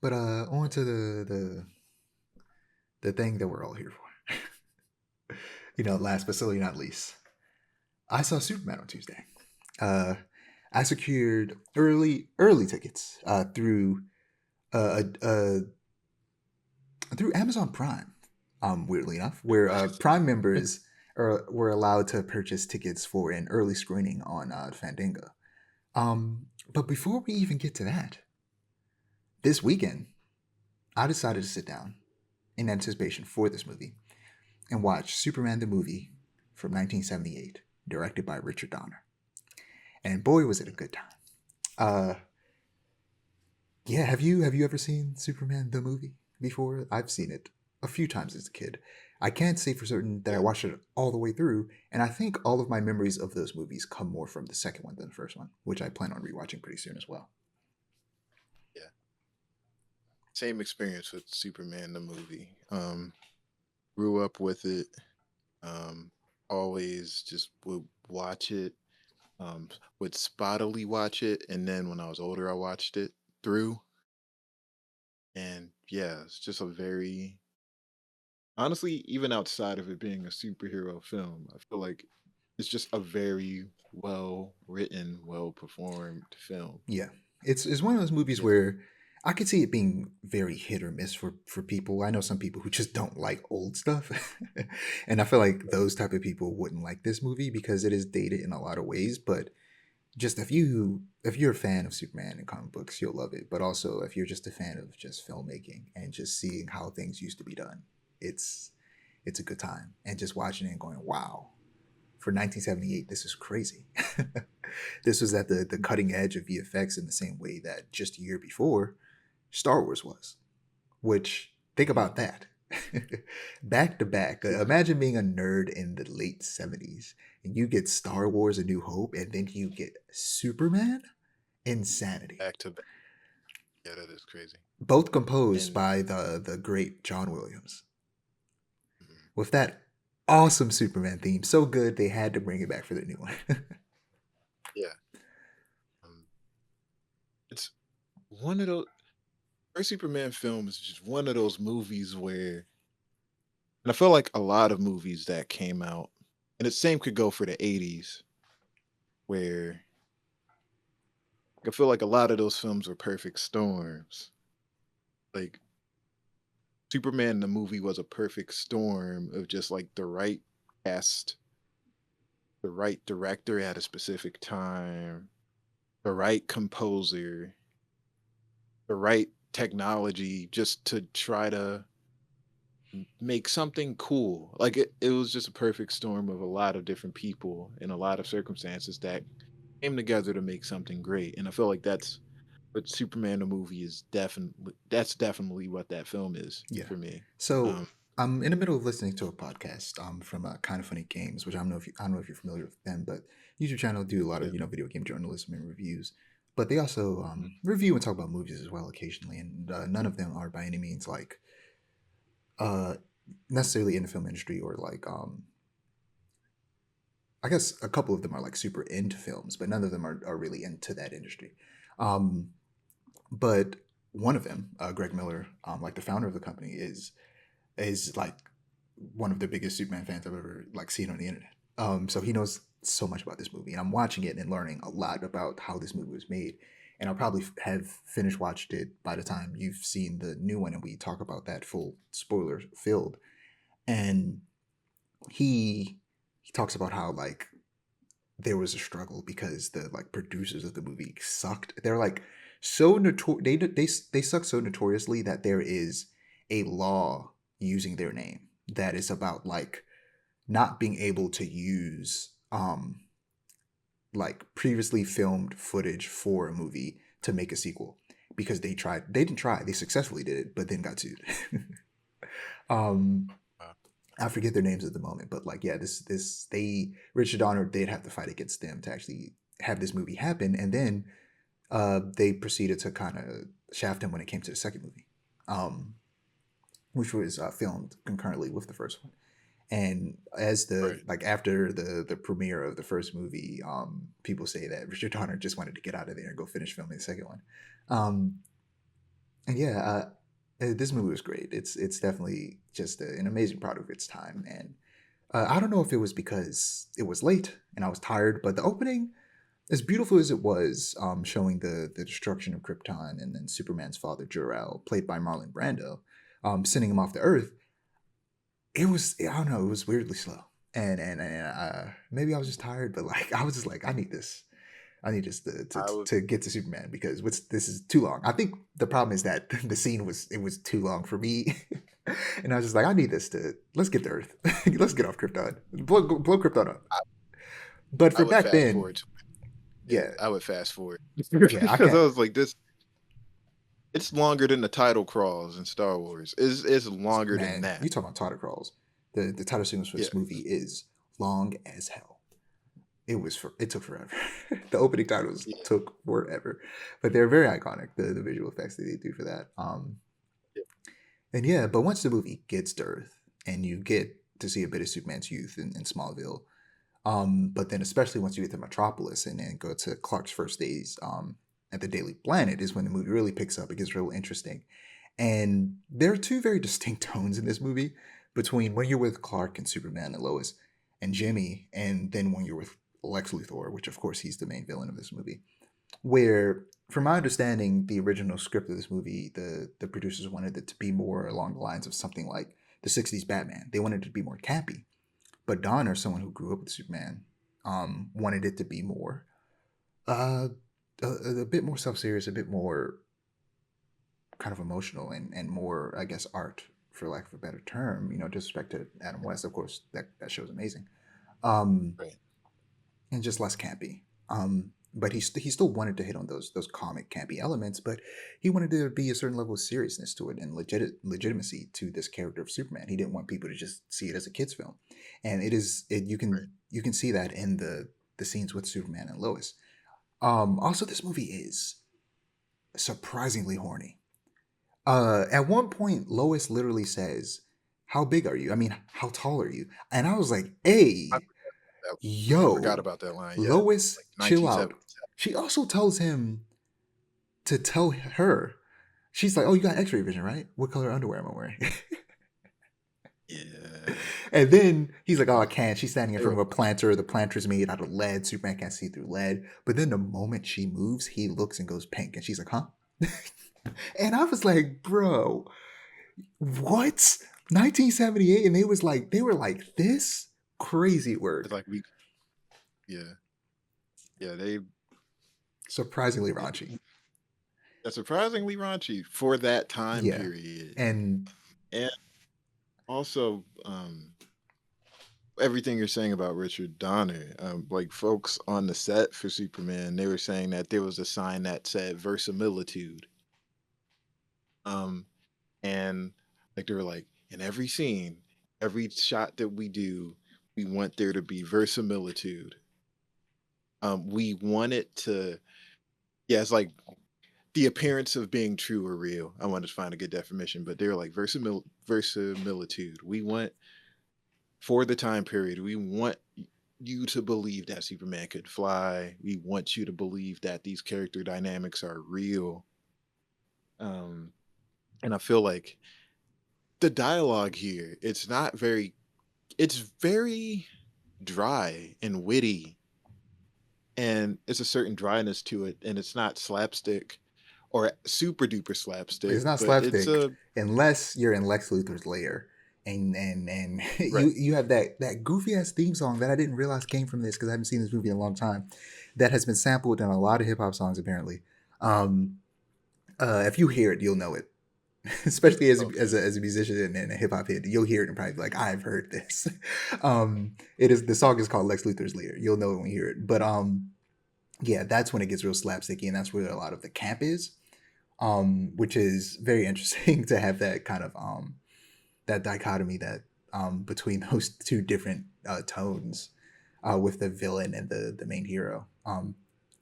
But on to the thing that we're all here for. Last but certainly not least, I saw Superman on Tuesday. Uh, I secured early tickets uh, through Amazon Prime. Weirdly enough, where Prime members were allowed to purchase tickets for an early screening on Fandango. But before we even get to that, this weekend I decided to sit down in anticipation for this movie and watch Superman the movie from 1978, directed by Richard Donner. And boy, was it a good time. Uh, yeah, have you ever seen Superman the movie before? I've seen it a few times as a kid. I can't say for certain that I Yeah, watched it all the way through, and I think all of my memories of those movies come more from the second one than the first one, which I plan on rewatching pretty soon as well. yeah. Same experience with Superman the movie. Grew up with it. Um, Always just would watch it. Um, would spottily watch it, and then when I was older, I watched it through. And yeah, it's just a very honestly, even outside of it being a superhero film, I feel like it's just a very well written, well performed film. Yeah, it's one of those movies Yeah, where I could see it being very hit or miss for people. I know some people who just don't like old stuff, and I feel like those type of people wouldn't like this movie because it is dated in a lot of ways. But just if you're a fan of Superman and comic books, you'll love it. But also if you're just a fan of just filmmaking and just seeing how things used to be done, it's it's a good time. And just watching it and going, wow, for 1978, this is crazy. This was at the cutting edge of VFX in the same way that just a year before Star Wars was. Which think mm, about that. Back to back. yeah, Imagine being a nerd in the late 70s and you get Star Wars A New Hope and then you get Superman? Insanity. back to back. Yeah, that is crazy. Both composed And by the great John Williams. mm, With that awesome Superman theme, so good they had to bring it back for the new one. yeah, um, it's one of those first Superman film is just one of those movies where, and I feel like a lot of movies that came out, and the same could go for the '80s, where I feel like a lot of those films were perfect storms. Like Superman the movie was a perfect storm of just like the right cast, the right director at a specific time, the right composer, the right technology just to try to make something cool. Like it was just a perfect storm of a lot of different people in a lot of circumstances that came together to make something great. And I feel like that's what Superman the movie is definitely that's definitely what that film is Yeah. for me. So Um I'm in the middle of listening to a podcast from Kind of Funny Games, which I don't know if you're familiar with them, but YouTube channel do a lot yeah. of video game journalism and reviews. But they also Mhm. review and talk about movies as well occasionally, and none of them are by any means like uh, necessarily in the film industry or like I guess a couple of them are like super into films, but none of them are really into that industry. Um, but one of them, Greg Miller, like the founder of the company, is like one of the biggest Superman fans I've ever like seen on the internet. So he knows so much about this movie, and I'm watching it and learning a lot about how this movie was made. And I'll probably have finished watched it by the time you've seen the new one, and we talk about that full spoiler filled. And he he talks about how like there was a struggle because the like producers of the movie sucked. They're like so they suck so notoriously that there is a law using their name that is about like not being able to use like previously filmed footage for a movie to make a sequel because they didn't try they successfully did it but then got sued. um Uh, I forget their names at the moment, but like, yeah, this they Richard Donner did have to fight against them to actually have this movie happen, and then they proceeded to kind of shaft him when it came to the second movie, um, which was filmed concurrently with the first one. And as the right. like after the premiere of the first movie, people say that Richard Donner just wanted to get out of there and go finish filming the second one. Um, And yeah, this movie was great. It's definitely just an amazing product of its time. And I don't know if it was because it was late and I was tired, but the opening, as beautiful as it was, showing the destruction of Krypton and then Superman's father Jor-El, played by Marlon Brando, sending him off to Earth, it was, I don't know, it was weirdly slow. And maybe I was just tired, but like I was just like, I need this. I need just I would to get to Superman because what's this is too long. I think the problem is that the scene was it was too long for me, and I was just like, I need this to let's get to Earth, let's get off Krypton, blow Krypton up. I, But I for would back fast then, forward to it. yeah, I would fast forward yeah, I because I can't. was like, this. It's longer than the title crawls in Star Wars. It's longer than Man, that. you talk about title crawls. The title sequence for Yeah, this movie is long as hell. It took forever. The opening titles yeah, took forever, but they're very iconic. The visual effects that they do for that. yeah. And yeah, but once the movie gets to Earth and you get to see a bit of Superman's youth in Smallville, but then especially once you get to Metropolis and then go to Clark's first days at the Daily Planet is when the movie really picks up. It gets real interesting. And there are two very distinct tones in this movie between when you're with Clark and Superman and Lois and Jimmy, and then when you're with Lex Luthor, which of course he's the main villain of this movie. Where, from my understanding, the original script of this movie, the producers wanted it to be more along the lines of something like the '60s Batman. They wanted it to be more campy, but Donner, someone who grew up with Superman, wanted it to be more, uh, a bit more self-serious, a bit more kind of emotional and more, I guess, art, for lack of a better term. You know, disrespect to Adam West, of course, that show's amazing. Um, Right, and just less campy. But he still wanted to hit on those comic campy elements, but he wanted there to be a certain level of seriousness to it and legitimacy to this character of Superman. He didn't want people to just see it as a kids film, and right. you can see that in the scenes with Superman and Lois. Also, this movie is surprisingly horny. At one point, Lois literally says, "How big are you? I mean, how tall are you?" And I was like, I "Hey, forgot I forgot yo, about that line. Yeah, Lois, like chill out." 1977. She also tells him to tell her. She's like, "Oh, you got X-ray vision, right? What color underwear am I wearing?" Yeah, And then he's like, they "Oh, I were can't." She's standing in they front were of a planter. The planter's made out of lead. Superman can't see through lead. But then the moment she moves, he looks and goes pink, and she's like, "Huh?" And I was like, "Bro, what?" 1978, and they were like this crazy it's work, like we yeah yeah surprisingly they raunchy. that's surprisingly raunchy for that time Yeah, period, and and also everything you're saying about Richard Donner, like folks on the set for Superman, they were saying that there was a sign that said verisimilitude, um, and like they were like in every scene, every shot that we do, we want there to be verisimilitude. We want it to, yeah, it's like the appearance of being true or real. I wanted to find a good definition, but they're like verisimilitude. We want for the time period, we want you to believe that Superman could fly. We want you to believe that these character dynamics are real. Um, and I feel like the dialogue here, it's very dry and witty, and it's a certain dryness to it, and it's not slapstick or super duper it's slapstick, not but it's slapstick a unless you're in Lex Luthor's lair, and right. you have that goofy ass theme song that I didn't realize came from this because I haven't seen this movie in a long time, that has been sampled in a lot of hip hop songs apparently. Um, if you hear it, you'll know it. Especially Okay. as a musician and a hip hop head, you'll hear it and probably be like, "I've heard this." It is the song is called Lex Luthor's Lair. You'll know it when you hear it. But yeah, that's when it gets real slapsticky, and that's where a lot of the camp is, which is very interesting to have that kind of that dichotomy that between those two different tones with the villain and the main hero.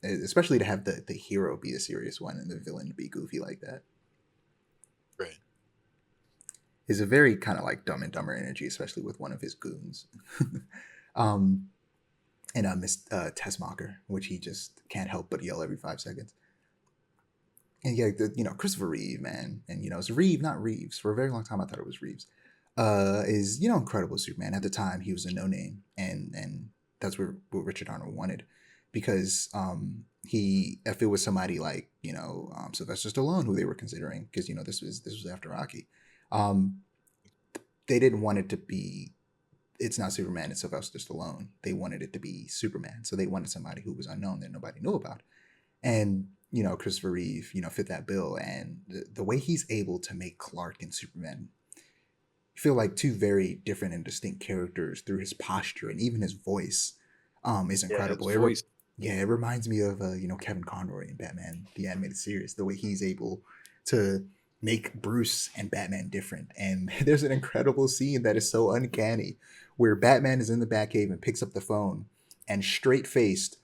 Especially to have the hero be the serious one and the villain be goofy like that Right. is a very kind of like Dumb and Dumber energy, especially with one of his goons. um, and Miss Tessmacher, which he just can't help but yell every 5 seconds. And yeah, Christopher Reeve, man, and it's Reeve, not Reeves. For a very long time, I thought it was Reeves. Is incredible Superman. At the time, he was a no name, and that's what Richard Arnold wanted, because he if it was somebody like Sylvester Stallone who they were considering, because this was after Rocky, um, they didn't want it to be. It's not Superman, it's Sylvester Stallone. They wanted it to be Superman, so they wanted somebody who was unknown that nobody knew about. And Christopher Reeve, fit that bill, and the way he's able to make Clark and Superman feel like two very different and distinct characters through his posture and even his voice, is Yeah, his incredible. voice. Yeah, it reminds me of Kevin Conroy in Batman the animated series. The way he's able to make Bruce and Batman different, and there's an incredible scene that is so uncanny where Batman is in the Batcave and picks up the phone and straight faced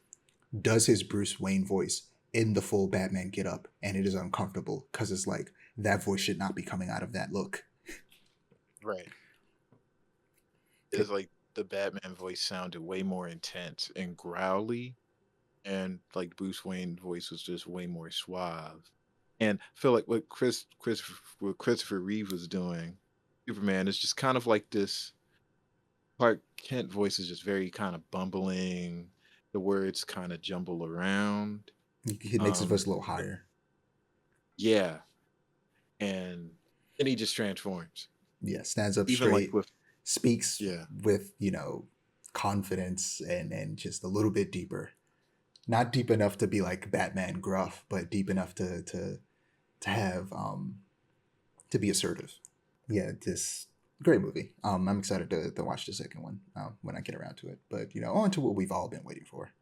does his Bruce Wayne voice in the full Batman get up, and it is uncomfortable because it's like that voice should not be coming out of that look. Right. It's like the Batman voice sounded way more intense and growly, and like Bruce Wayne voice was just way more suave. And I feel like what Christopher Reeve was doing, Superman, is just kind of like this. Clark Kent voice is just very kind of bumbling. The words kind of jumble around. He makes his voice Um, a little higher. yeah, and then he just transforms. Yeah, stands up Even like straight, with speaks yeah, with confidence, and just a little bit deeper. Not deep enough to be like Batman gruff, but deep enough to have to be assertive. Yeah, this great movie. I'm excited to watch the second one when I get around to it. But on to what we've all been waiting for.